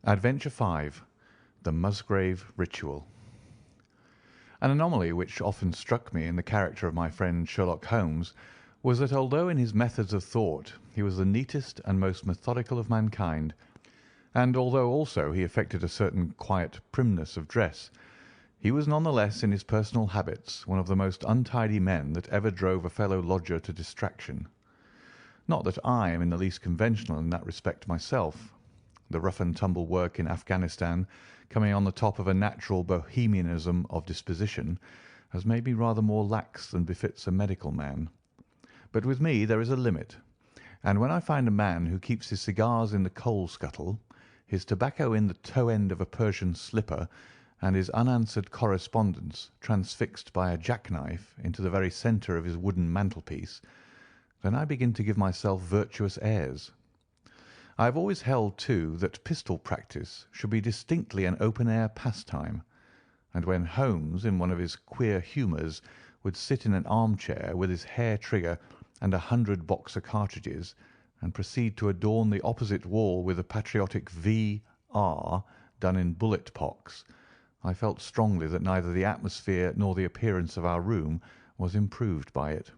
Adventure 5. The Musgrave Ritual. An anomaly which often struck me in the character of my friend Sherlock Holmes was that although in his methods of thought he was the neatest and most methodical of mankind, and although also he affected a certain quiet primness of dress, he was none the less in his personal habits one of the most untidy men that ever drove a fellow lodger to distraction. Not that I am in the least conventional in that respect myself. The rough-and-tumble work in Afghanistan, coming on the top of a natural bohemianism of disposition, has made me rather more lax than befits a medical man. But with me there is a limit, and when I find a man who keeps his cigars in the coal scuttle, his tobacco in the toe end of a Persian slipper, and his unanswered correspondence transfixed by a jackknife into the very centre of his wooden mantelpiece, then I begin to give myself virtuous airs. I have always held, too, that pistol practice should be distinctly an open-air pastime, and when Holmes, in one of his queer humours, would sit in an armchair with his hair trigger and 100 Boxer cartridges, and proceed to adorn the opposite wall with a patriotic V.R. done in bullet pocks, I felt strongly that neither the atmosphere nor the appearance of our room was improved by it.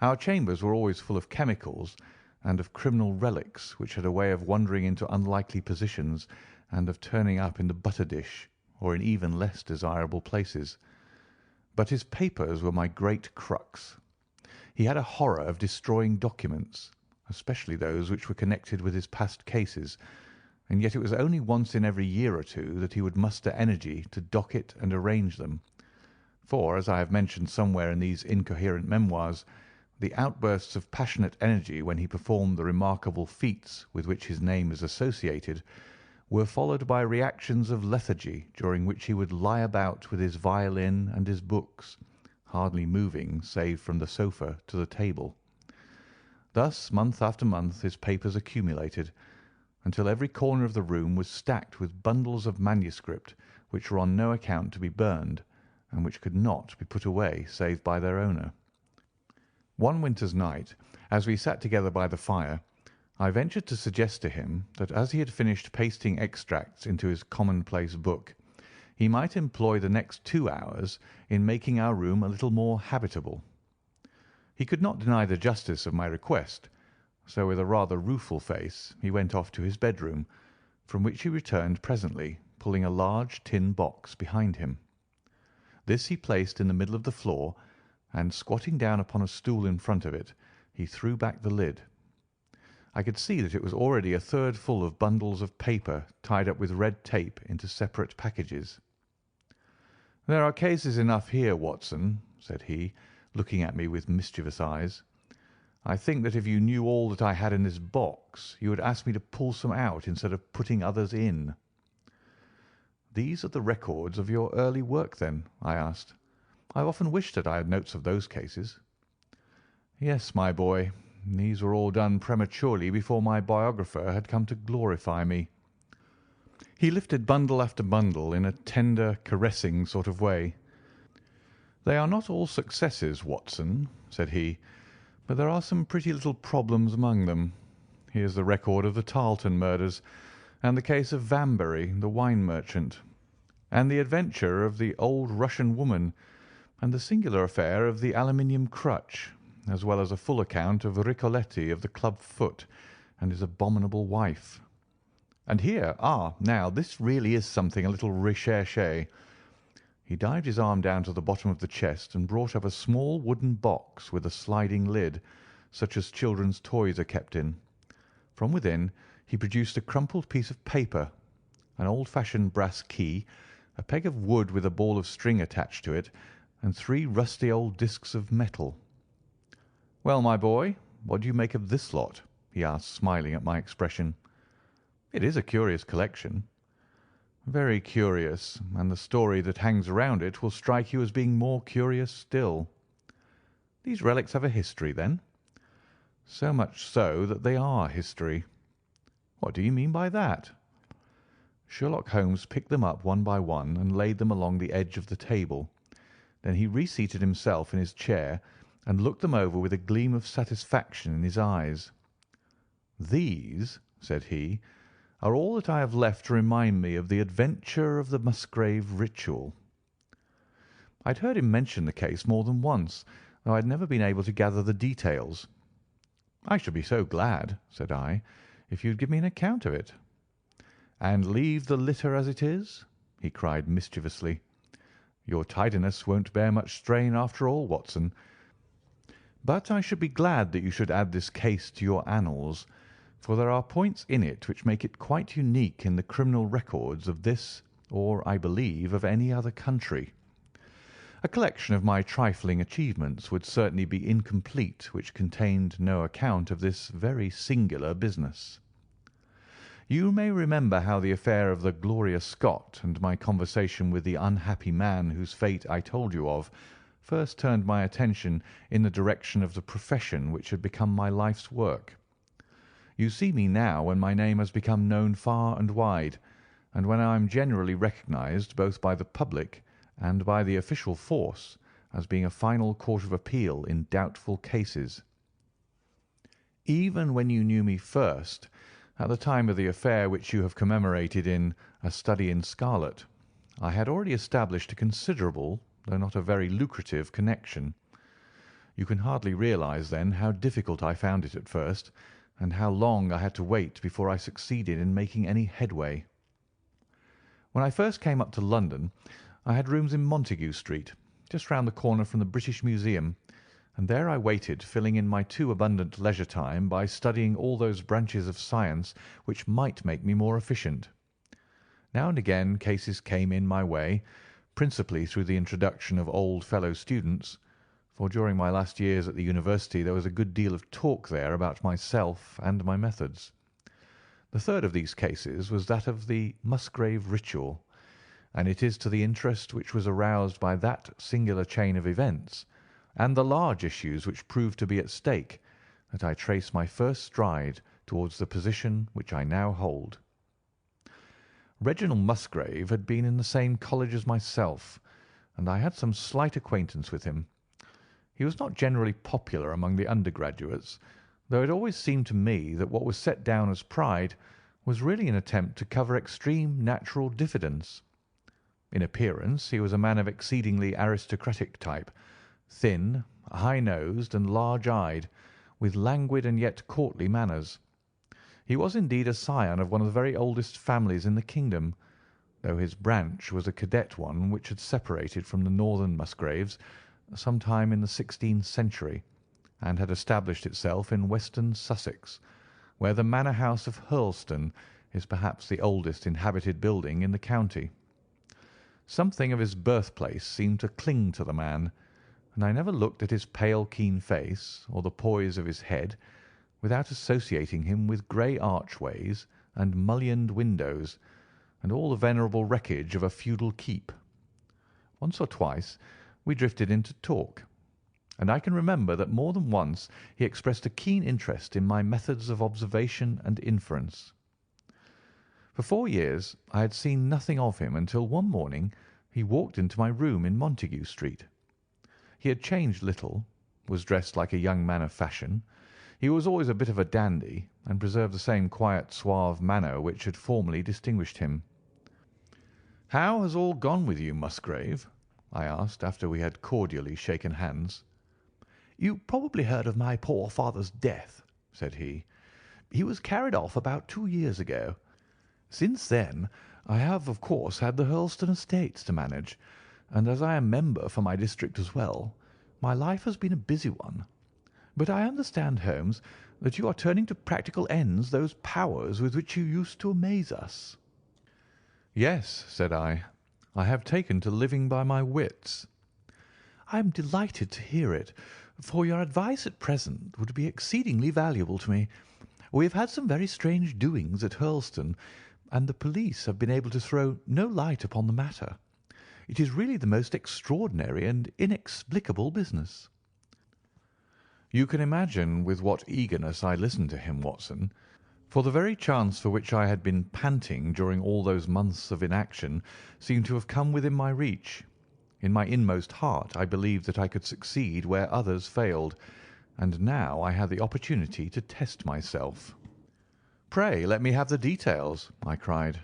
Our chambers were always full of chemicals and of criminal relics which had a way of wandering into unlikely positions and of turning up in the butter dish or in even less desirable places. But his papers were my great crux. He had a horror of destroying documents, especially those which were connected with his past cases, and yet it was only once in every year or two that he would muster energy to docket and arrange them. For, as I have mentioned somewhere in these incoherent memoirs, the outbursts of passionate energy when he performed the remarkable feats with which his name is associated were followed by reactions of lethargy during which he would lie about with his violin and his books, hardly moving save from the sofa to the table. Thus, month after month, his papers accumulated, until every corner of the room was stacked with bundles of manuscript which were on no account to be burned, and which could not be put away save by their owner. One winter's night, as we sat together by the fire, I ventured to suggest to him that as he had finished pasting extracts into his commonplace book, he might employ the next 2 hours in making our room a little more habitable. He could not deny the justice of my request, so with a rather rueful face he went off to his bedroom, from which he returned presently, pulling a large tin box behind him. This he placed in the middle of the floor, and, squatting down upon a stool in front of it, he threw back the lid. I could see that it was already a third full of bundles of paper tied up with red tape into separate packages. "There are cases enough here, Watson," said he, looking at me with mischievous eyes. "I think that if you knew all that I had in this box, you would ask me to pull some out instead of putting others in." "These are the records of your early work, then?" I asked. "I have often wished that I had notes of those cases." "Yes, my boy. These were all done prematurely before my biographer had come to glorify me." He lifted bundle after bundle in a tender, caressing sort of way. "They are not all successes, Watson," said he, "but there are some pretty little problems among them. Here's the record of the Tarleton murders, and the case of Vanbury, the wine merchant, and the adventure of the old Russian woman, and the singular affair of the aluminium crutch, as well as a full account of Ricoletti of the club foot and his abominable wife. And here, now this really is something a little recherché." He dived his arm down to the bottom of the chest and brought up a small wooden box with a sliding lid, such as children's toys are kept in. From within he produced a crumpled piece of paper, an old-fashioned brass key, a peg of wood with a ball of string attached to it, and 3 rusty old discs of metal. "Well, my boy, what do you make of this lot?" he asked, smiling at my expression. "It is a curious collection." "Very curious, and the story that hangs around it will strike you as being more curious still." "These relics have a history, then?" "So much so that they are history." "What do you mean by that?" Sherlock Holmes picked them up one by one and laid them along the edge of the table. Then he reseated himself in his chair and looked them over with a gleam of satisfaction in his eyes. "These," said he, are all that I have left to remind me of the adventure of the Musgrave Ritual. I'd heard him mention the case more than once, though I had never been able to gather the details. "I should be so glad," said I, "if you'd give me an account of it." "And leave the litter as it is?" he cried mischievously. "Your tidiness won't bear much strain after all, Watson. But I should be glad that you should add this case to your annals, for there are points in it which make it quite unique in the criminal records of this, or, I believe, of any other country. A collection of my trifling achievements would certainly be incomplete which contained no account of this very singular business. You may remember how the affair of the Gloria Scott and my conversation with the unhappy man whose fate I told you of first turned my attention in the direction of the profession which had become my life's work. You see me now when my name has become known far and wide, and when I am generally recognised both by the public and by the official force as being a final court of appeal in doubtful cases. Even when you knew me first, at the time of the affair which you have commemorated in A Study in Scarlet, I had already established a considerable, though not a very lucrative, connection. You can hardly realise, then, how difficult I found it at first, and how long I had to wait before I succeeded in making any headway. When I first came up to London, I had rooms in Montague Street, just round the corner from the British Museum, and there I waited, filling in my too abundant leisure time by studying all those branches of science which might make me more efficient. Now and again cases came in my way, principally through the introduction of old fellow students, for during my last years at the university there was a good deal of talk there about myself and my methods. The third of these cases was that of the Musgrave Ritual, and it is to the interest which was aroused by that singular chain of events, and the large issues which proved to be at stake, that I trace my first stride towards the position which I now hold. Reginald Musgrave had been in the same college as myself, and I had some slight acquaintance with him. He was not generally popular among the undergraduates, though it always seemed to me that what was set down as pride was really an attempt to cover extreme natural diffidence. In appearance he was a man of exceedingly aristocratic type, thin, high-nosed, and large-eyed, with languid and yet courtly manners. He was indeed a scion of one of the very oldest families in the kingdom, though his branch was a cadet one which had separated from the northern Musgraves some time in the 16th century, and had established itself in western Sussex, where the manor house of Hurlstone is perhaps the oldest inhabited building in the county. Something of his birthplace seemed to cling to the man, and I never looked at his pale, keen face or the poise of his head without associating him with grey archways and mullioned windows and all the venerable wreckage of a feudal keep. Once or twice we drifted into talk, and I can remember that more than once he expressed a keen interest in my methods of observation and inference. For 4 years I had seen nothing of him until one morning he walked into my room in Montague Street. He had changed little, was dressed like a young man of fashion. He was always a bit of a dandy, and preserved the same quiet, suave manner which had formerly distinguished him. "How has all gone with you, Musgrave?" I asked, after we had cordially shaken hands. "You probably heard of my poor father's death," said he. "He was carried off about 2 years ago. Since then I have, of course, had the Hurlstone estates to manage, and as I am member for my district as well, my life has been a busy one. But I understand, Holmes, that you are turning to practical ends those powers with which you used to amaze us." "Yes," said I. "I have taken to living by my wits." "I am delighted to hear it, for your advice at present would be exceedingly valuable to me. We have had some very strange doings at Hurlstone, and the police have been able to throw no light upon the matter. It is really the most extraordinary and inexplicable business." You can imagine with what eagerness I listened to him, Watson, for the very chance for which I had been panting during all those months of inaction seemed to have come within my reach. In my inmost heart I believed that I could succeed where others failed, and now I had the opportunity to test myself. "Pray let me have the details," I cried.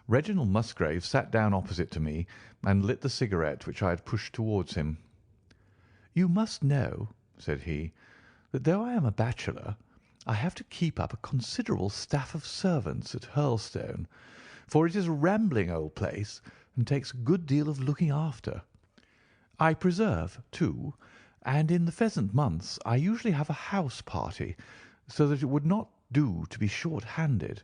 Reginald Musgrave sat down opposite to me and lit the cigarette which I had pushed towards him. "You must know," said he, "that though I am a bachelor, I have to keep up a considerable staff of servants at Hurlstone, for it is a rambling old place and takes a good deal of looking after. I preserve, too, and in the pheasant months I usually have a house party, so that it would not do to be short-handed.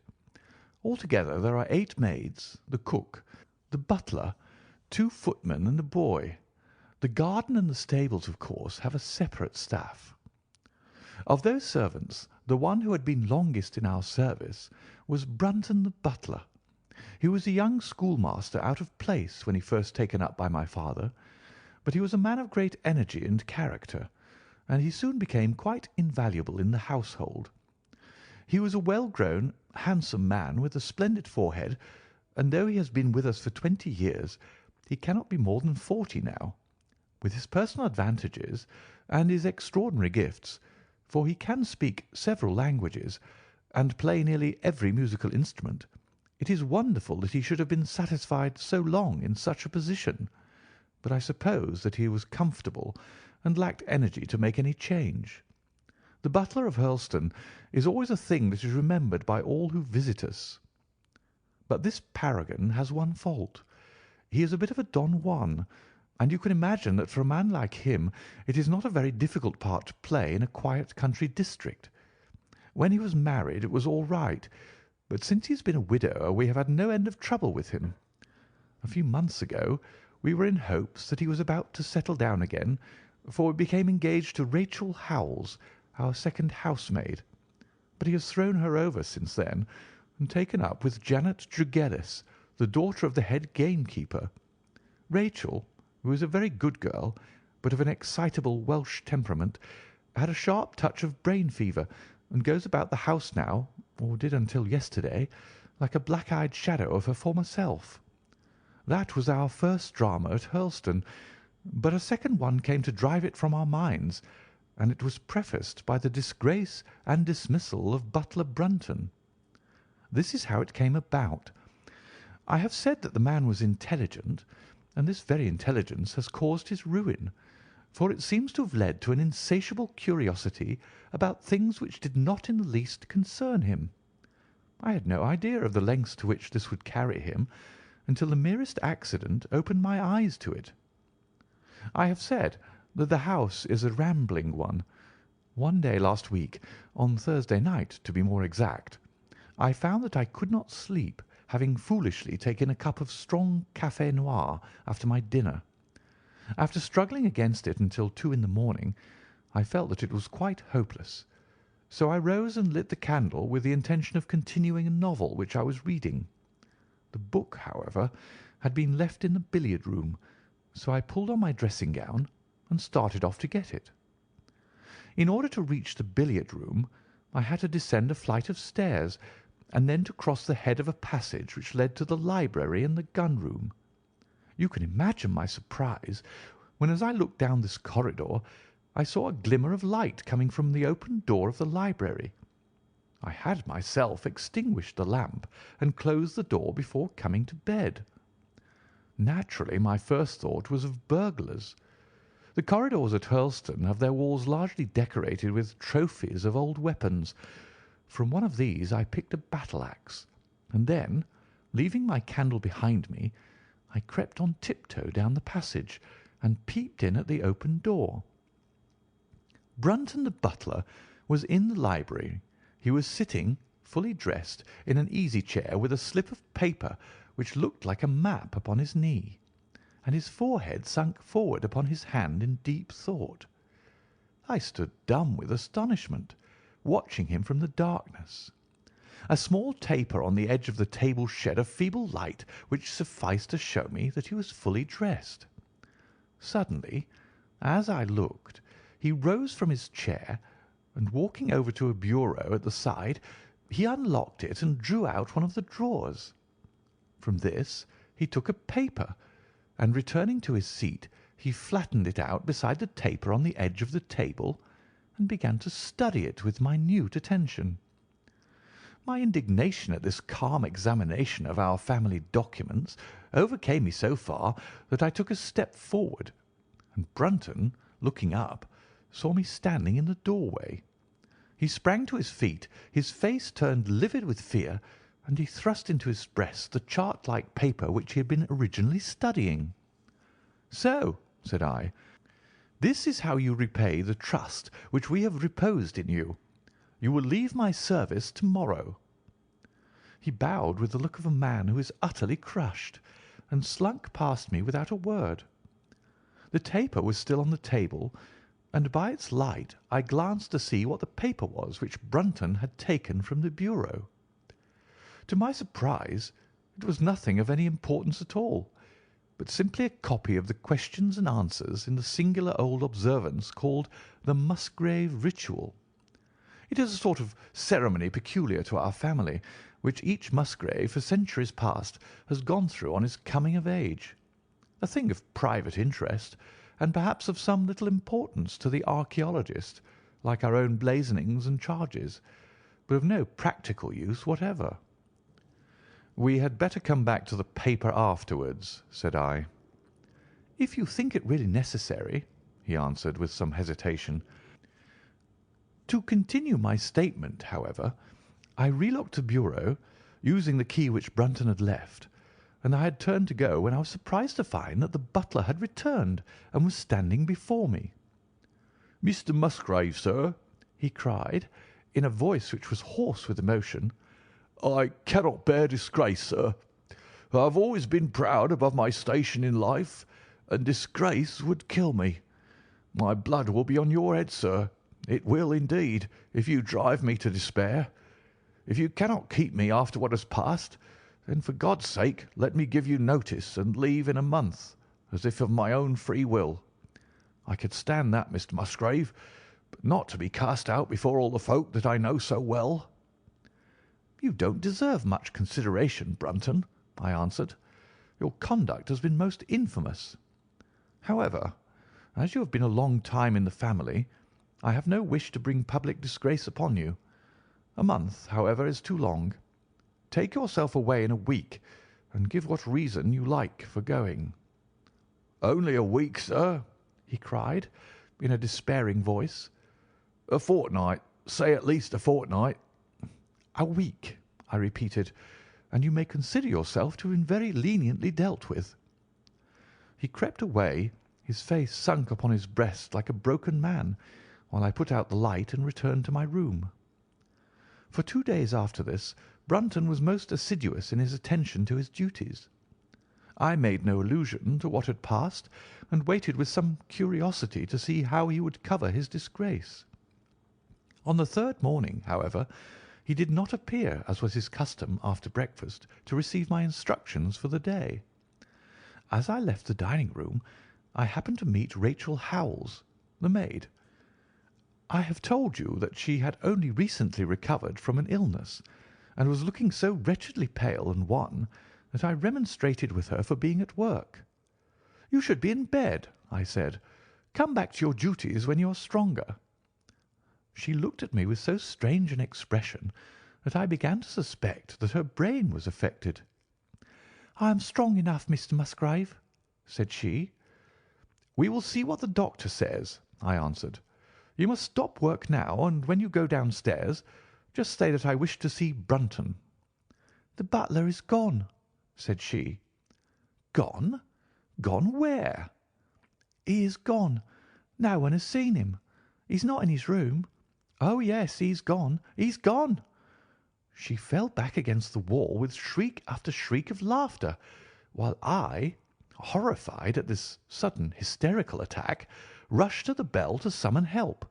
Altogether there are 8 maids, the cook, the butler, 2 footmen, and a boy. The garden and the stables, of course, have a separate staff. Of those servants, the one who had been longest in our service was Brunton the butler. He was a young schoolmaster out of place when he first taken up by my father, but he was a man of great energy and character, and he soon became quite invaluable in the household. He was a well-grown, handsome man with a splendid forehead, and though he has been with us for 20 years, he cannot be more than 40 now. With his personal advantages and his extraordinary gifts, for he can speak several languages and play nearly every musical instrument, it is wonderful that he should have been satisfied so long in such a position, but I suppose that he was comfortable and lacked energy to make any change. The butler of Hurlstone is always a thing that is remembered by all who visit us. But this paragon has one fault. He is a bit of a Don Juan, and you can imagine that for a man like him it is not a very difficult part to play in a quiet country district. When he was married it was all right, but since he has been a widower we have had no end of trouble with him. A few months ago we were in hopes that he was about to settle down again, for we became engaged to Rachel Howells, our second housemaid, but he has thrown her over since then and taken up with Janet Tregellis, the daughter of the head gamekeeper. Rachel, who is a very good girl, but of an excitable Welsh temperament, had a sharp touch of brain fever, and goes about the house now, or did until yesterday, like a black-eyed shadow of her former self. That was our first drama at Hurlstone, but a second one came to drive it from our minds, and it was prefaced by the disgrace and dismissal of Butler Brunton. This is how it came about. I have said that the man was intelligent, and this very intelligence has caused his ruin, for it seems to have led to an insatiable curiosity about things which did not in the least concern him. I had no idea of the lengths to which this would carry him until the merest accident opened my eyes to it. I have said that the house is a rambling one. One day last week, on Thursday night to be more exact, I found that I could not sleep, having foolishly taken a cup of strong café noir after my dinner. After struggling against it until 2 in the morning, I felt that it was quite hopeless, so I rose and lit the candle with the intention of continuing a novel which I was reading. The book, however, had been left in the billiard-room, so I pulled on my dressing-gown and started off to get it. In order to reach the billiard-room, I had to descend a flight of stairs, and then to cross the head of a passage which led to the library and the gun-room. You can imagine my surprise when, as I looked down this corridor, I saw a glimmer of light coming from the open door of the library. I had myself extinguished the lamp and closed the door before coming to bed. Naturally, my first thought was of burglars. The corridors at Hurlstone have their walls largely decorated with trophies of old weapons. From one of these I picked a battle-axe, and then, leaving my candle behind me, I crept on tiptoe down the passage and peeped in at the open door. Brunton the butler was in the library. He was sitting, fully dressed, in an easy-chair with a slip of paper which looked like a map upon his knee, and his forehead sunk forward upon his hand in deep thought. I stood dumb with astonishment, watching him from the darkness. A small taper on the edge of the table shed a feeble light which sufficed to show me that he was fully dressed. Suddenly, as I looked, he rose from his chair, and walking over to a bureau at the side, he unlocked it and drew out one of the drawers. From this he took a paper, and returning to his seat, he flattened it out beside the taper on the edge of the table, and began to study it with minute attention. My indignation at this calm examination of our family documents overcame me so far that I took a step forward, and Brunton, looking up, saw me standing in the doorway. He sprang to his feet, his face turned livid with fear, and he thrust into his breast the chart-like paper which he had been originally studying. "So," said I, "this is how you repay the trust which we have reposed in you. You will leave my service to-morrow." He bowed with the look of a man who is utterly crushed, and slunk past me without a word. The taper was still on the table, and by its light I glanced to see what the paper was which Brunton had taken from the bureau. To my surprise, it was nothing of any importance at all, but simply a copy of the questions and answers in the singular old observance called the Musgrave Ritual. It is a sort of ceremony peculiar to our family, which each Musgrave for centuries past has gone through on his coming of age. A thing of private interest, and perhaps of some little importance to the archaeologist, like our own blazonings and charges, but of no practical use whatever. "We had better come back to the paper afterwards," said I. "If you think it really necessary," he answered with some hesitation. To continue my statement, however, I relocked the bureau, using the key which Brunton had left, and I had turned to go when I was surprised to find that the butler had returned and was standing before me. "Mr. Musgrave, sir," he cried, in a voice which was hoarse with emotion, "I cannot bear disgrace, sir. I have always been proud above my station in life, and disgrace would kill me. My blood will be on your head, sir. It will, indeed, if you drive me to despair. If you cannot keep me after what has passed, then for God's sake let me give you notice and leave in a month, as if of my own free will. I could stand that, Mr. Musgrave, but not to be cast out before all the folk that I know so well." "You don't deserve much consideration, Brunton," I answered. "Your conduct has been most infamous. However, as you have been a long time in the family, I have no wish to bring public disgrace upon you. A month, however, is too long. Take yourself away in a week, and give what reason you like for going." "Only a week, sir," he cried, in a despairing voice. "A fortnight, say at least a fortnight." "A week," I repeated, "and you may consider yourself to have been very leniently dealt with." He crept away, his face sunk upon his breast like a broken man, while I put out the light and returned to my room. For 2 days after this, Brunton was most assiduous in his attention to his duties. I made no allusion to what had passed, and waited with some curiosity to see how he would cover his disgrace. On the third morning, however, he did not appear, as was his custom after breakfast, to receive my instructions for the day. As I left the dining-room, I happened to meet Rachel Howells, the maid. I have told you that she had only recently recovered from an illness, and was looking so wretchedly pale and wan that I remonstrated with her for being at work. "You should be in bed," I said. "Come back to your duties when you are stronger." She looked at me with so strange an expression that I began to suspect that her brain was affected. "I am strong enough, Mr. Musgrave," said she. "We will see what the doctor says," I answered. "You must stop work now, and when you go downstairs, just say that I wish to see Brunton." "The butler is gone," said she. "Gone? Gone where?" "He is gone. No one has seen him. He's not in his room. Oh, yes, he's gone. He's gone." She fell back against the wall with shriek after shriek of laughter, while I, horrified at this sudden hysterical attack, rushed to the bell to summon help.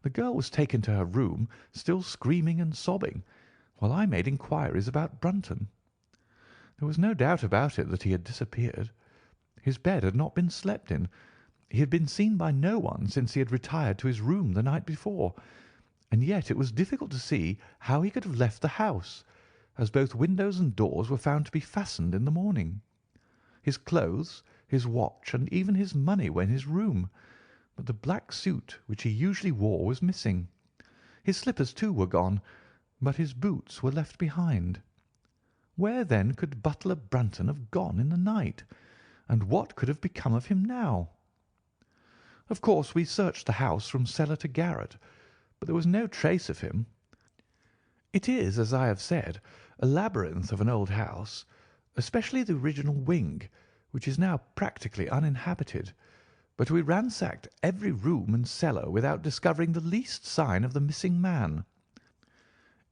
The girl was taken to her room, still screaming and sobbing, while I made inquiries about Brunton. There was no doubt about it that he had disappeared. His bed had not been slept in. He had been seen by no one since he had retired to his room the night before, and yet it was difficult to see how he could have left the house, as both windows and doors were found to be fastened in the morning. His clothes, his watch, and even his money were in his room, but the black suit which he usually wore was missing. His slippers, too, were gone, but his boots were left behind. Where, then, could Butler Brunton have gone in the night, and what could have become of him now? Of course, we searched the house from cellar to garret, but there was no trace of him. It is, as I have said, a labyrinth of an old house, especially the original wing, which is now practically uninhabited, but we ransacked every room and cellar without discovering the least sign of the missing man.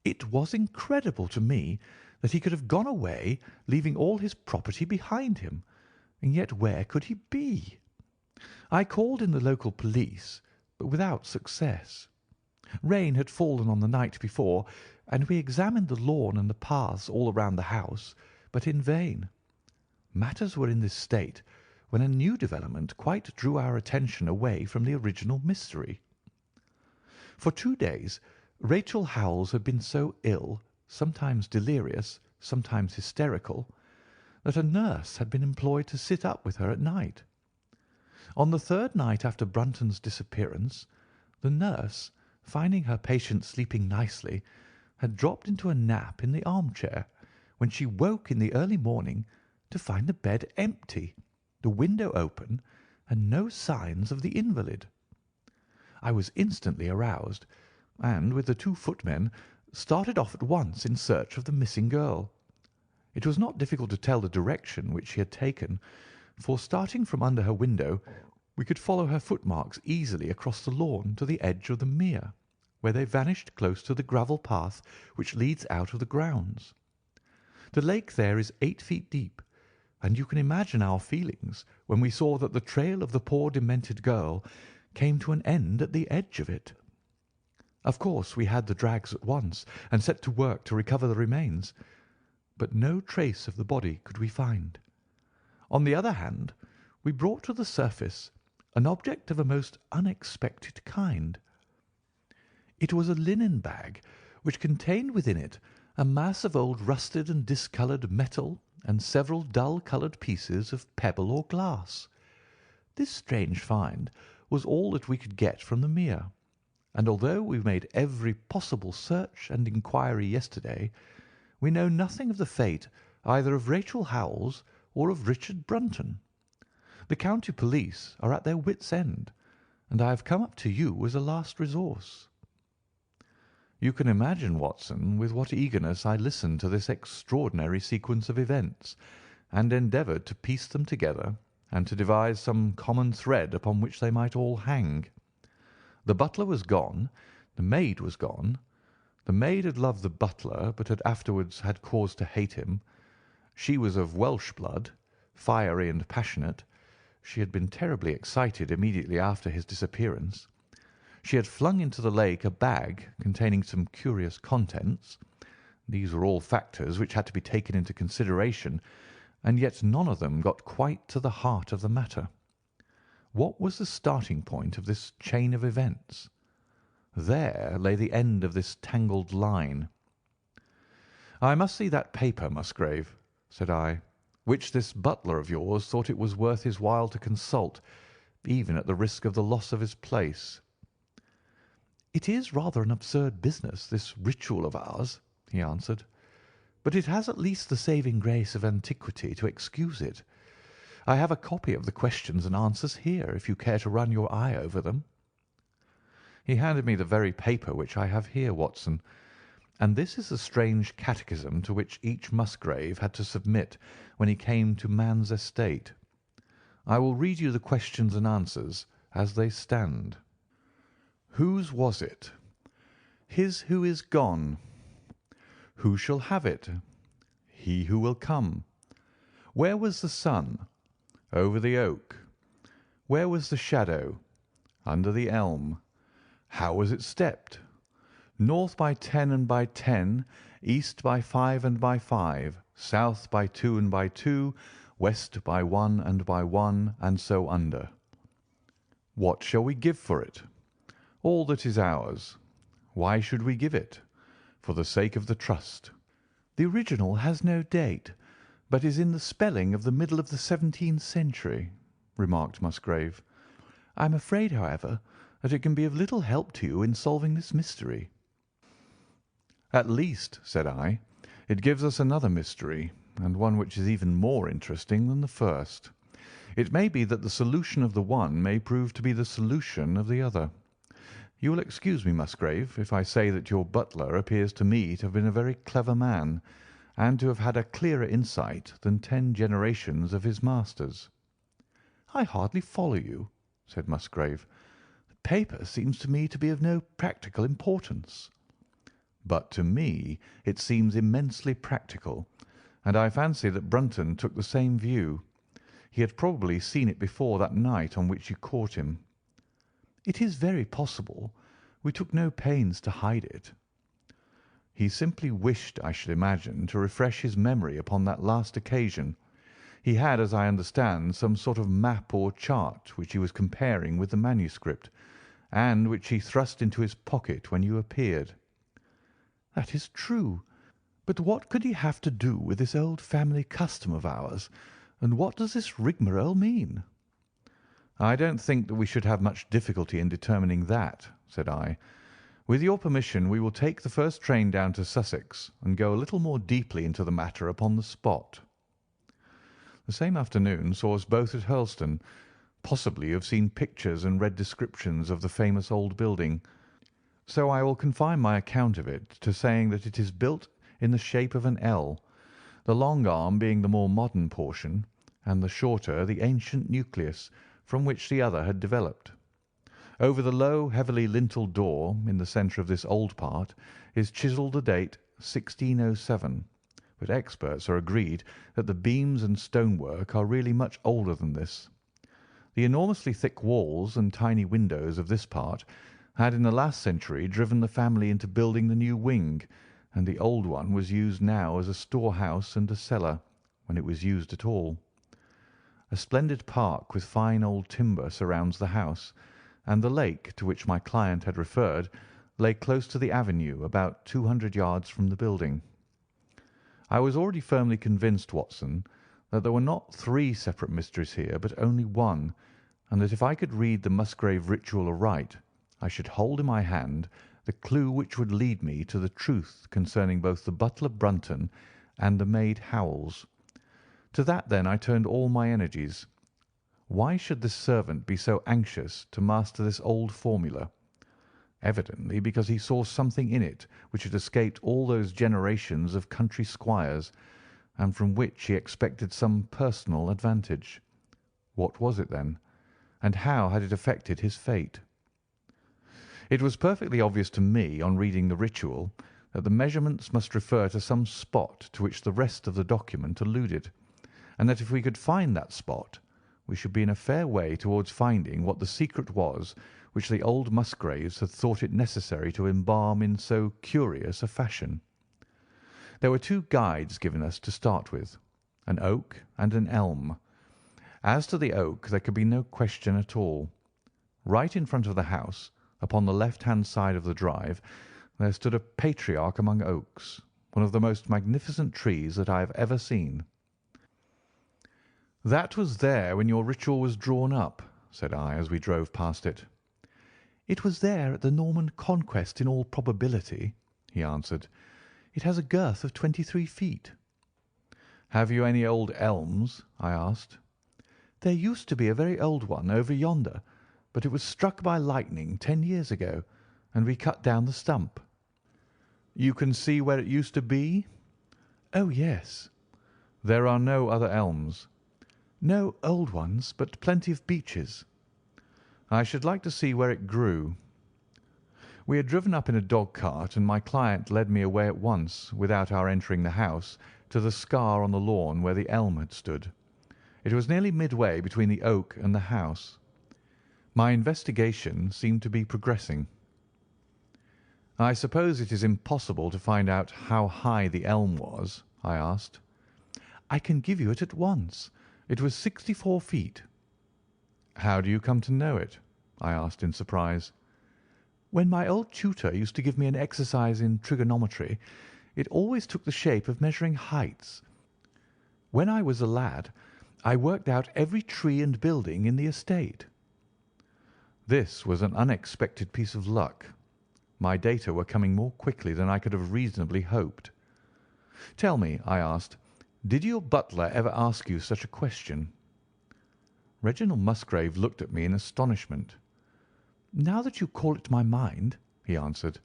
It was incredible to me that he could have gone away, leaving all his property behind him, and yet where could he be? I called in the local police, but without success. Rain had fallen on the night before, and we examined the lawn and the paths all around the house, but in vain. Matters were in this state when a new development quite drew our attention away from the original mystery. For 2 days Rachel Howells had been so ill, sometimes delirious, sometimes hysterical, that a nurse had been employed to sit up with her at night. On the 3rd night after Brunton's disappearance, the nurse, finding her patient sleeping nicely, had dropped into a nap in the armchair, when she woke in the early morning to find the bed empty, the window open, and no signs of the invalid. I was instantly aroused, and, with the 2 footmen, started off at once in search of the missing girl. It was not difficult to tell the direction which she had taken, for, starting from under her window, we could follow her footmarks easily across the lawn to the edge of the mere, where they vanished close to the gravel path which leads out of the grounds. The lake there is 8 feet deep, and you can imagine our feelings when we saw that the trail of the poor demented girl came to an end at the edge of it. Of course, we had the drags at once, and set to work to recover the remains, but no trace of the body could we find. On the other hand, we brought to the surface an object of a most unexpected kind. It was a linen bag which contained within it a mass of old rusted and discoloured metal and several dull-coloured pieces of pebble or glass. This strange find was all that we could get from the mere, and although we made every possible search and inquiry yesterday, we know nothing of the fate either of Rachel Howells or of Richard Brunton. The county police are at their wits' end, and I have come up to you as a last resource." You can imagine, Watson, with what eagerness I listened to this extraordinary sequence of events, and endeavoured to piece them together and to devise some common thread upon which they might all hang. The butler was gone, the maid was gone. The maid had loved the butler, but had afterwards had cause to hate him. She was of Welsh blood, fiery and passionate. She had been terribly excited immediately after his disappearance. She had flung into the lake a bag containing some curious contents. These were all factors which had to be taken into consideration, and yet none of them got quite to the heart of the matter. What was the starting point of this chain of events? There lay the end of this tangled line. "I must see that paper, Musgrave," said I, "which this butler of yours thought it was worth his while to consult, even at the risk of the loss of his place." "It is rather an absurd business, this ritual of ours," he answered, "but it has at least the saving grace of antiquity to excuse it. I have a copy of the questions and answers here, if you care to run your eye over them." He handed me the very paper which I have here, Watson, and this is the strange catechism to which each Musgrave had to submit when he came to man's estate. I will read you the questions and answers as they stand. Whose was it? His who is gone. Who shall have it? He who will come. Where was the sun? Over the oak. Where was the shadow? Under the elm. How was it stepped? North by 10 and by 10, east by 5 and by 5, south by 2 and by 2, west by 1 and by 1, and so under. What shall we give for it? All that is ours. Why should we give it? For the sake of the trust. The original has no date, but is in the spelling of the middle of the 17th century, remarked Musgrave. I am afraid, however, that it can be of little help to you in solving this mystery. "At least," said I, "it gives us another mystery, and one which is even more interesting than the first. It may be that the solution of the one may prove to be the solution of the other. You will excuse me, Musgrave, if I say that your butler appears to me to have been a very clever man, and to have had a clearer insight than 10 generations of his masters." "I hardly follow you," said Musgrave. "The paper seems to me to be of no practical importance." "But to me it seems immensely practical, and I fancy that Brunton took the same view. He had probably seen it before that night on which you caught him." "It is very possible. We took no pains to hide it." "He simply wished, I should imagine, to refresh his memory upon that last occasion. He had, as I understand, some sort of map or chart which he was comparing with the manuscript, and which he thrust into his pocket when you appeared." "That is true. But what could he have to do with this old family custom of ours, and what does this rigmarole mean?" "I don't think that we should have much difficulty in determining that," said I. "With your permission we will take the first train down to Sussex and go a little more deeply into the matter upon the spot." The same afternoon saw us both at Hurlstone. Possibly you have seen pictures and read descriptions of the famous old building, so I will confine my account of it to saying that it is built in the shape of an L, the long arm being the more modern portion, and the shorter the ancient nucleus from which the other had developed. Over the low, heavily linteled door in the centre of this old part is chiselled the date 1607, but experts are agreed that the beams and stonework are really much older than this. The enormously thick walls and tiny windows of this part had in the last century driven the family into building the new wing, and the old one was used now as a storehouse and a cellar, when it was used at all. A splendid park with fine old timber surrounds the house, and the lake to which my client had referred lay close to the avenue about 200 yards from the building. I was already firmly convinced, Watson, that there were not 3 separate mysteries here, but only one, and that if I could read the Musgrave Ritual aright, I should hold in my hand the clue which would lead me to the truth concerning both the butler Brunton and the maid Howells. To that, then, I turned all my energies. Why should this servant be so anxious to master this old formula? Evidently because he saw something in it which had escaped all those generations of country squires, and from which he expected some personal advantage. What was it, then, and how had it affected his fate? It was perfectly obvious to me, on reading the ritual, that the measurements must refer to some spot to which the rest of the document alluded, and that if we could find that spot, we should be in a fair way towards finding what the secret was which the old Musgraves had thought it necessary to embalm in so curious a fashion. There were 2 guides given us to start with, an oak and an elm. As to the oak there could be no question at all. Right in front of the house, upon the left-hand side of the drive, there stood a patriarch among oaks, one of the most magnificent trees that I have ever seen. "That was there when your ritual was drawn up," said I, as we drove past it. "It was there at the Norman Conquest in all probability," he answered. "It has a girth of 23 feet." "Have you any old elms?" I asked. "There used to be a very old one over yonder, but it was struck by lightning 10 years ago, and we cut down the stump." "You can see where it used to be?" "Oh, yes." "There are no other elms?" "No old ones, but plenty of beeches." "I should like to see where it grew." We had driven up in a dog-cart, and my client led me away at once, without our entering the house, to the scar on the lawn where the elm had stood. It was nearly midway between the oak and the house. My investigation seemed to be progressing. "I suppose it is impossible to find out how high the elm was?" I asked. "I can give you it at once. It was 64 feet." "How do you come to know it?" I asked in surprise. "When my old tutor used to give me an exercise in trigonometry, it always took the shape of measuring heights. When I was a lad, I worked out every tree and building in the estate." This was an unexpected piece of luck. my data were coming more quickly than I could have reasonably hoped. "Tell me," I asked, "did your butler ever ask you such a question?" Reginald Musgrave looked at me in astonishment. "Now that you call it to my mind," he answered,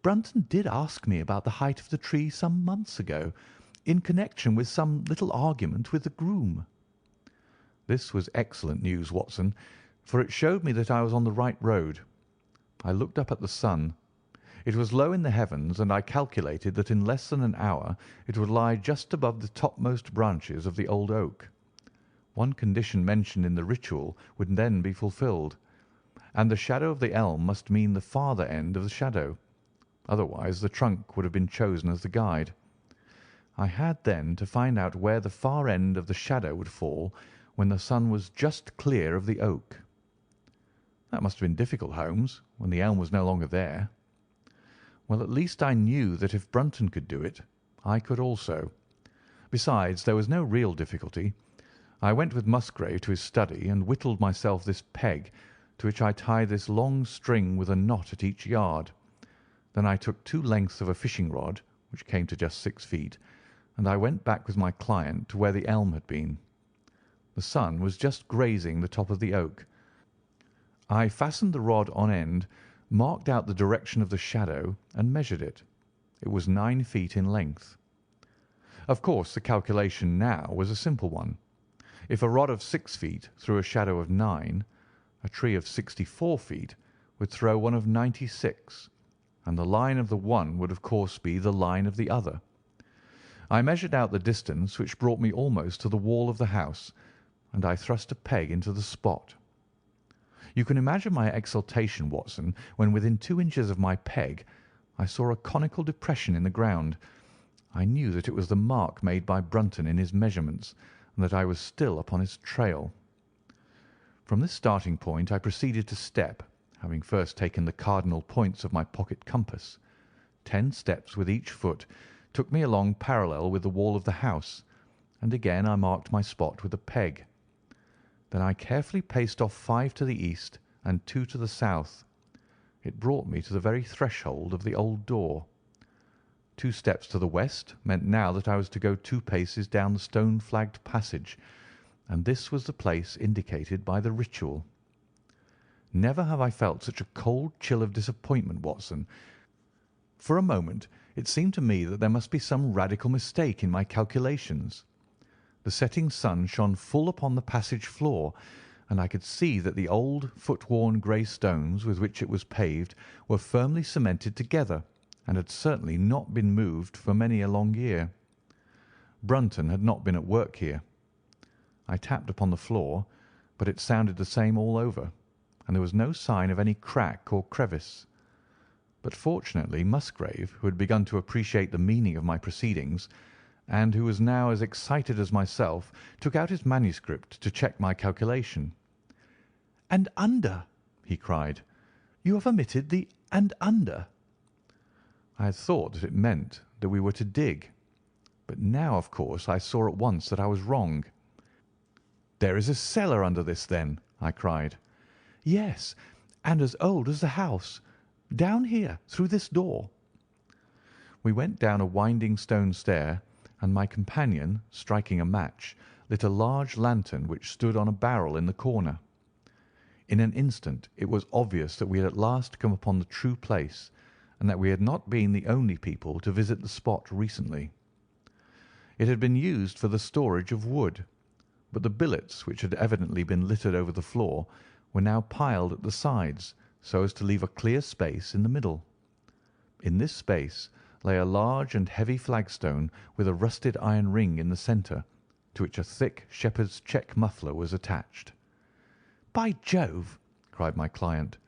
"Brunton did ask me about the height of the tree some months ago, in connection with some little argument with the groom." This was excellent news, Watson, for it showed me that I was on the right road. I looked up at the sun. It was low in the heavens, and I calculated that in less than an hour it would lie just above the topmost branches of the old oak. One condition mentioned in the ritual would then be fulfilled, and the shadow of the elm must mean the farther end of the shadow. Otherwise the trunk would have been chosen as the guide. I had then to find out where the far end of the shadow would fall when the sun was just clear of the oak. That must have been difficult, Holmes, when the elm was no longer there. Well, at least I knew that if Brunton could do it, I could also. Besides, there was no real difficulty. I went with Musgrave to his study and whittled myself this peg, to which I tied this long string with a knot at each yard. Then I took 2 lengths of a fishing rod, which came to just 6 feet, and I went back with my client to where the elm had been. The sun was just grazing the top of the oak. I fastened the rod on end, marked out the direction of the shadow, and measured it. It was 9 feet in length. Of course, the calculation now was a simple one. If a rod of 6 feet threw a shadow of 9, a tree of 64 feet would throw one of 96, and the line of the one would of course be the line of the other. I measured out the distance, which brought me almost to the wall of the house, and I thrust a peg into the spot. You can imagine my exultation, Watson, when within 2 inches of my peg I saw a conical depression in the ground. I knew that it was the mark made by Brunton in his measurements, and that I was still upon his trail. From this starting point I proceeded to step, having first taken the cardinal points of my pocket compass. 10 steps with each foot took me along parallel with the wall of the house, and again I marked my spot with a peg. Then I carefully paced off 5 to the east and 2 to the south. It brought me to the very threshold of the old door. 2 steps to the west meant now that I was to go 2 paces down the stone-flagged passage, and this was the place indicated by the ritual. Never have I felt such a cold chill of disappointment, Watson. For a moment it seemed to me that there must be some radical mistake in my calculations. The setting sun shone full upon the passage floor, and I could see that the old, foot-worn grey stones with which it was paved were firmly cemented together, and had certainly not been moved for many a long year. Brunton had not been at work here. I tapped upon the floor, but it sounded the same all over, and there was no sign of any crack or crevice. But fortunately Musgrave, who had begun to appreciate the meaning of my proceedings, and who was now as excited as myself, took out his manuscript to check my calculation. "And under," he cried. "You have omitted the 'and under.'" I had thought that it meant that we were to dig, but now, of course, I saw at once that I was wrong. "There is a cellar under this, then?" I cried. "Yes, and as old as the house. Down here, through this door." We went down a winding stone stair, and my companion, striking a match, lit a large lantern which stood on a barrel in the corner. In an instant it was obvious that we had at last come upon the true place, and that we had not been the only people to visit the spot recently. It had been used for the storage of wood, but the billets, which had evidently been littered over the floor, were now piled at the sides, so as to leave a clear space in the middle. In this space lay a large and heavy flagstone with a rusted iron ring in the centre, to which a thick shepherd's check muffler was attached. "By Jove!" cried my client,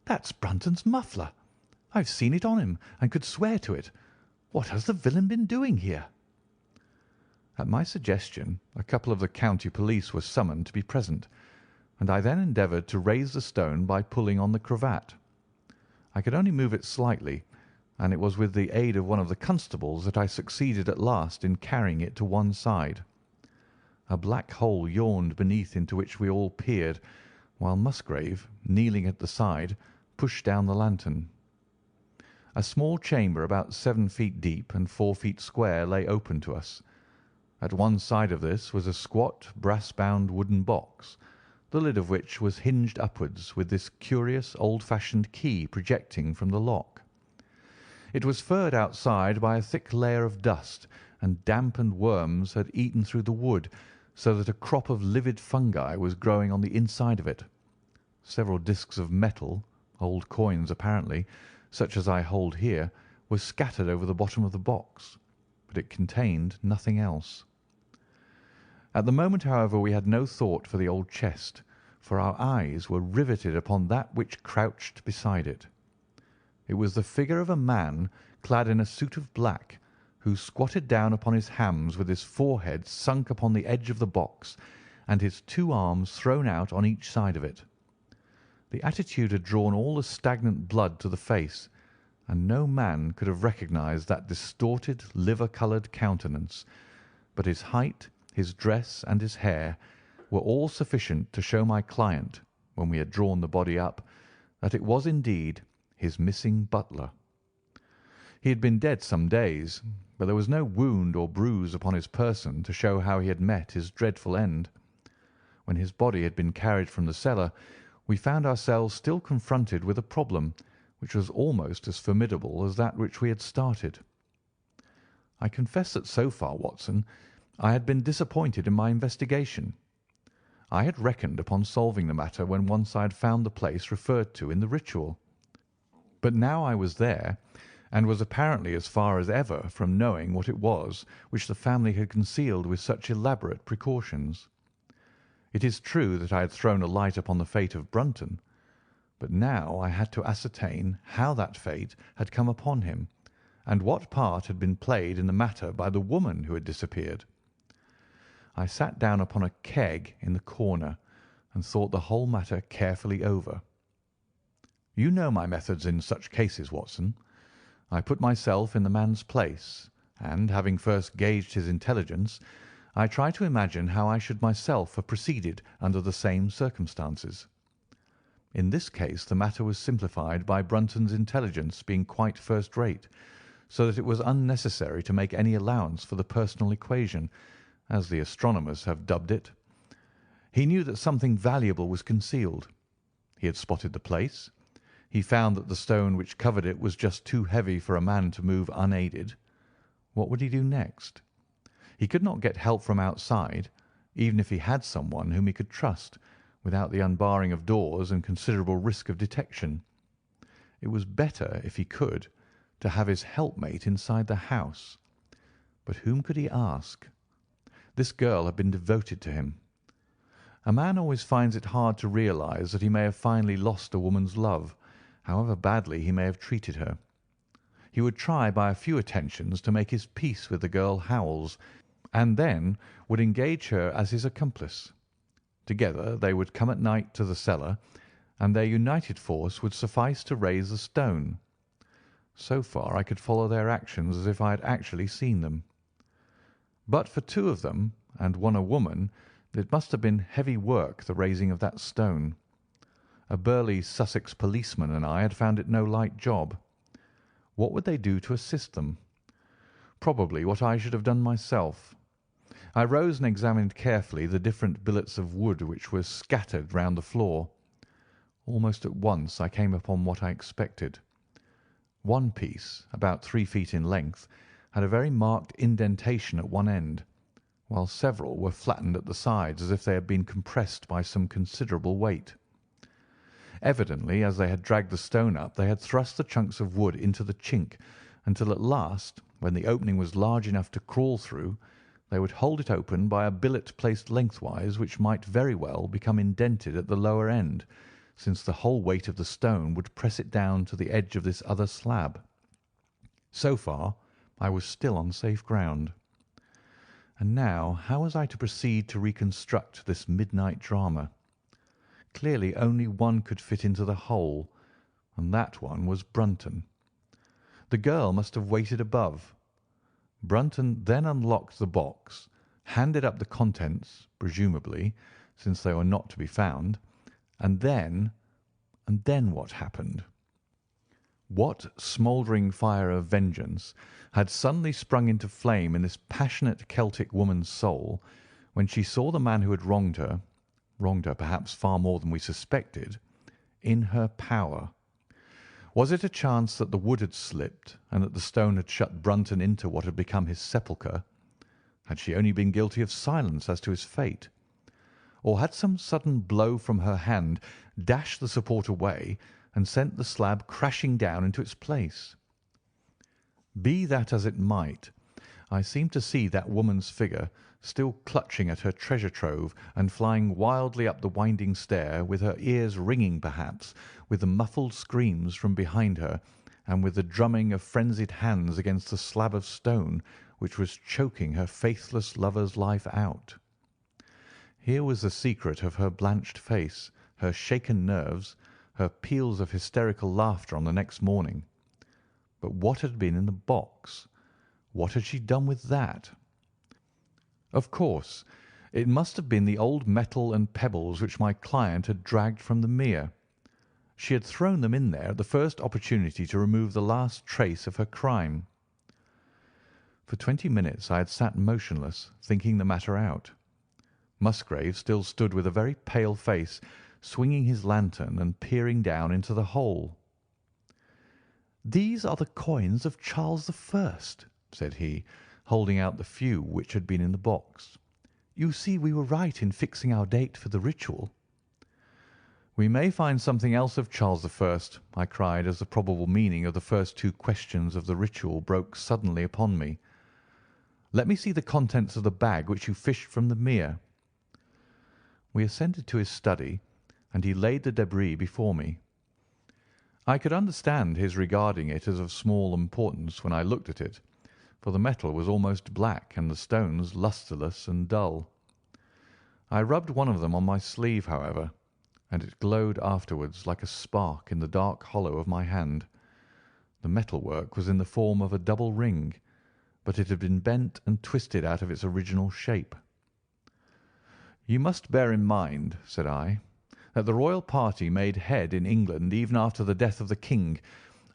"that's Brunton's muffler. I've seen it on him, and could swear to it. What has the villain been doing here?" At my suggestion a couple of the county police were summoned to be present, and I then endeavoured to raise the stone by pulling on the cravat. I could only move it slightly, and it was with the aid of one of the constables that I succeeded at last in carrying it to one side. A black hole yawned beneath, into which we all peered, while Musgrave, kneeling at the side, pushed down the lantern. A small chamber about 7 feet deep and 4 feet square lay open to us. At one side of this was a squat, brass-bound wooden box, the lid of which was hinged upwards with this curious old-fashioned key projecting from the lock. It was furred outside by a thick layer of dust, and damp and worms had eaten through the wood, so that a crop of livid fungi was growing on the inside of it. Several discs of metal, old coins apparently, such as I hold here, were scattered over the bottom of the box, but it contained nothing else. At the moment, however, we had no thought for the old chest, for our eyes were riveted upon that which crouched beside it. It was the figure of a man clad in a suit of black, who squatted down upon his hams with his forehead sunk upon the edge of the box and his 2 arms thrown out on each side of it. The attitude had drawn all the stagnant blood to the face, and no man could have recognized that distorted, liver-coloured countenance, but his height, his dress, and his hair were all sufficient to show my client, when we had drawn the body up, that it was indeed his missing butler. He had been dead some days, but there was no wound or bruise upon his person to show how he had met his dreadful end. When his body had been carried from the cellar, we found ourselves still confronted with a problem which was almost as formidable as that which we had started. I confess that so far, Watson, I had been disappointed in my investigation. I had reckoned upon solving the matter when once I had found the place referred to in the ritual. But now I was there, and was apparently as far as ever from knowing what it was which the family had concealed with such elaborate precautions. It is true that I had thrown a light upon the fate of Brunton, but now I had to ascertain how that fate had come upon him, and what part had been played in the matter by the woman who had disappeared. I sat down upon a keg in the corner and thought the whole matter carefully over. You know my methods in such cases, Watson. I put myself in the man's place, and, having first gauged his intelligence, I try to imagine how I should myself have proceeded under the same circumstances. In this case the matter was simplified by Brunton's intelligence being quite first-rate, so that it was unnecessary to make any allowance for the personal equation, as the astronomers have dubbed it. He knew that something valuable was concealed. He had spotted the place. He found that the stone which covered it was just too heavy for a man to move unaided. What would he do next? He could not get help from outside, even if he had someone whom he could trust, without the unbarring of doors and considerable risk of detection. It was better, if he could, to have his helpmate inside the house. But whom could he ask? This girl had been devoted to him. A man always finds it hard to realize that he may have finally lost a woman's love, however badly he may have treated her. He would try by a few attentions to make his peace with the girl Howells, and then would engage her as his accomplice. Together they would come at night to the cellar, and their united force would suffice to raise the stone. So far I could follow their actions as if I had actually seen them. But for 2 of them, and one a woman, it must have been heavy work, the raising of that stone. A burly Sussex policeman and I had found it no light job. What would they do to assist them? Probably what I should have done myself. I rose and examined carefully the different billets of wood which were scattered round the floor. Almost at once I came upon what I expected. One piece, about 3 feet in length, had a very marked indentation at one end, while several were flattened at the sides as if they had been compressed by some considerable weight. Evidently, as they had dragged the stone up, they had thrust the chunks of wood into the chink, until at last, when the opening was large enough to crawl through, they would hold it open by a billet placed lengthwise, which might very well become indented at the lower end, since the whole weight of the stone would press it down to the edge of this other slab. So far I was still on safe ground. And now how was I to proceed to reconstruct this midnight drama? Clearly only one could fit into the hole, and that one was Brunton. The girl must have waited above. Brunton then unlocked the box, handed up the contents, presumably, since they were not to be found, and then what happened? What smouldering fire of vengeance had suddenly sprung into flame in this passionate Celtic woman's soul when she saw the man who had wronged her perhaps far more than we suspected, in her power? Was it a chance that the wood had slipped and that the stone had shut Brunton into what had become his sepulchre? Had she only been guilty of silence as to his fate? Or had some sudden blow from her hand dashed the support away and sent the slab crashing down into its place? Be that as it might, I seemed to see that woman's figure still clutching at her treasure trove and flying wildly up the winding stair, with her ears ringing perhaps with the muffled screams from behind her and with the drumming of frenzied hands against the slab of stone which was choking her faithless lover's life out. Here was the secret of her blanched face, her shaken nerves, her peals of hysterical laughter on the next morning. But what had been in the box? What had she done with that? Of course, it must have been the old metal and pebbles which my client had dragged from the mere. She had thrown them in there at the first opportunity to remove the last trace of her crime. For 20 minutes I had sat motionless, thinking the matter out. Musgrave still stood with a very pale face, swinging his lantern and peering down into the hole. "These are the coins of Charles I," said he, holding out the few which had been in the box. "You see we were right in fixing our date for the ritual." "We may find something else of Charles I," I cried, as the probable meaning of the first two questions of the ritual broke suddenly upon me. "Let me see the contents of the bag which you fished from the mere." We ascended to his study, and he laid the débris before me. I could understand his regarding it as of small importance when I looked at it, for the metal was almost black and the stones lustreless and dull. I rubbed one of them on my sleeve, however, and it glowed afterwards like a spark in the dark hollow of my hand. The metalwork was in the form of a double ring, but it had been bent and twisted out of its original shape. "You must bear in mind," said I, "that the royal party made head in England even after the death of the king,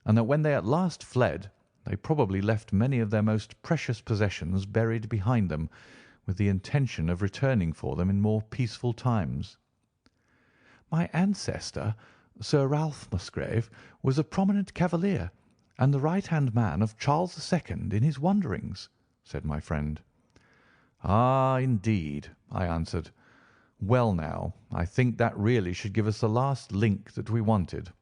and that when they at last fled they probably left many of their most precious possessions buried behind them, with the intention of returning for them in more peaceful times." "My ancestor, Sir Ralph Musgrave, was a prominent cavalier and the right-hand man of Charles II in his wanderings," said my friend. "Ah, indeed," I answered. "Well, now, I think that really should give us the last link that we wanted.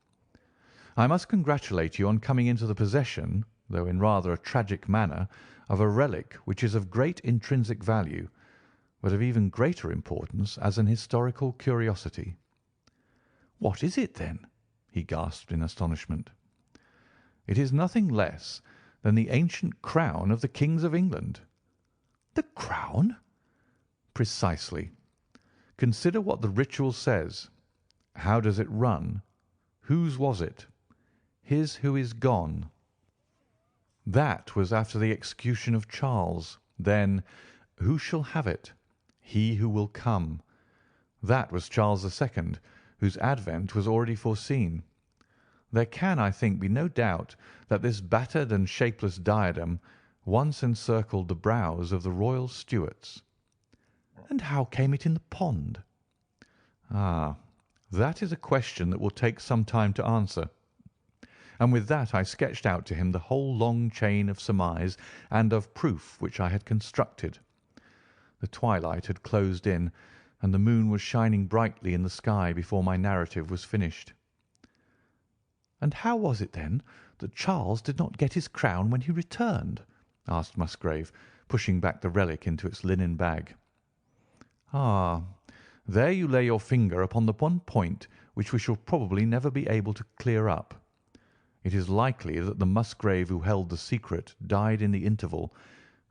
I must congratulate you on coming into the possession, though in rather a tragic manner, of a relic which is of great intrinsic value, but of even greater importance as an historical curiosity." "What is it, then?" he gasped in astonishment. "It is nothing less than the ancient crown of the kings of England." "The crown?" "Precisely. Consider what the ritual says. How does it run? Whose was it? His who is gone. That was after the execution of Charles. Then, who shall have it? He who will come. That was Charles II, whose advent was already foreseen. There can, I think, be no doubt that this battered and shapeless diadem once encircled the brows of the royal Stuarts." "And how came it in the pond?" "Ah, that is a question that will take some time to answer." And with that I sketched out to him the whole long chain of surmise and of proof which I had constructed. The twilight had closed in, and the moon was shining brightly in the sky before my narrative was finished. "And how was it, then, that Charles did not get his crown when he returned?" asked Musgrave, pushing back the relic into its linen bag. "Ah, there you lay your finger upon the one point which we shall probably never be able to clear up. It is likely that the Musgrave who held the secret died in the interval,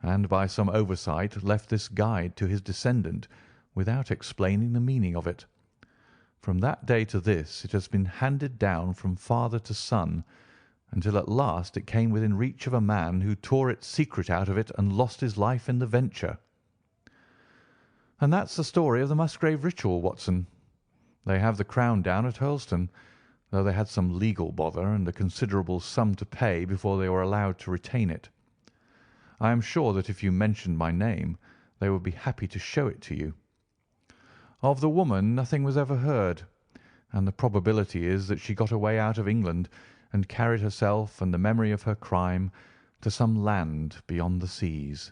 and by some oversight left this guide to his descendant without explaining the meaning of it. From that day to this it has been handed down from father to son, until at last it came within reach of a man who tore its secret out of it and lost his life in the venture. And that's the story of the Musgrave Ritual, Watson. They have the crown down at Hurlstone, though they had some legal bother and a considerable sum to pay before they were allowed to retain it. I am sure that if you mentioned my name they would be happy to show it to you. Of the woman nothing was ever heard, and the probability is that she got away out of England and carried herself and the memory of her crime to some land beyond the seas.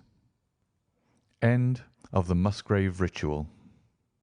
End of the Musgrave Ritual.